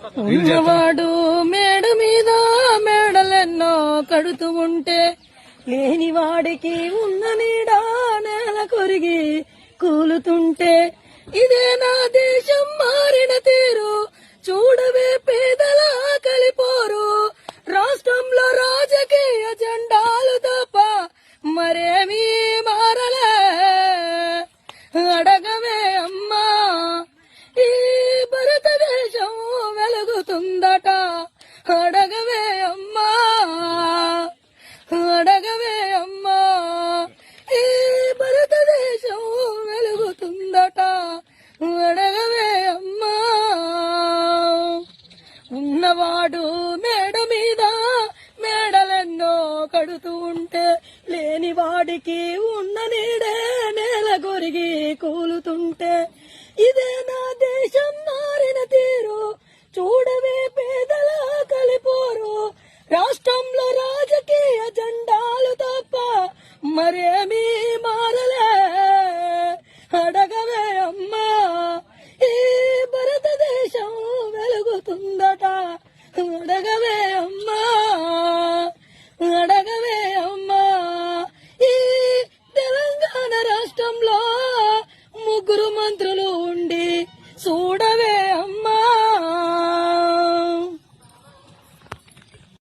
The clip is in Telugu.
ఉన్నవాడు మేడ మీద మేడలెన్నో కడుతూ ఉంటే లేని వాడికి ఉన్న నీడ నేల కొరిగి కూలుతుంటే ఇదే నా దేశం మారిన తీరు చూడవే పేదల కలిపోరు రాష్ట్రంలో రాజకీయ జెండాలు తప్ప మరేమీ మారలే అడగవే అమ్మా ఈ భారతదేశం వెలుగుతుందట అడగవే అమ్మా అడగవే అమ్మా ఈ భారతదేశం వెలుగుతుందట అడగవే అమ్మా ఉన్నవాడు మేడ మీద మేడలెన్నో కడుతూ ఉంటే లేని వాడికి ఉన్న నీడే నేల కొరిగి కూలుతుంటే ఇదే నా దేశం మారిన తీరు చూడవే పేదల కలిపోరు రాష్ట్రంలో రాజకీయ జెండాలు తప్ప మరేమీ మారలే అడగవే అమ్మా ఈ భారతదేశం వెలుగుతుందట అడగవే అమ్మా అడగవే అమ్మా ఈ తెలంగాణ రాష్ట్రంలో ముగ్గురు మంత్రులు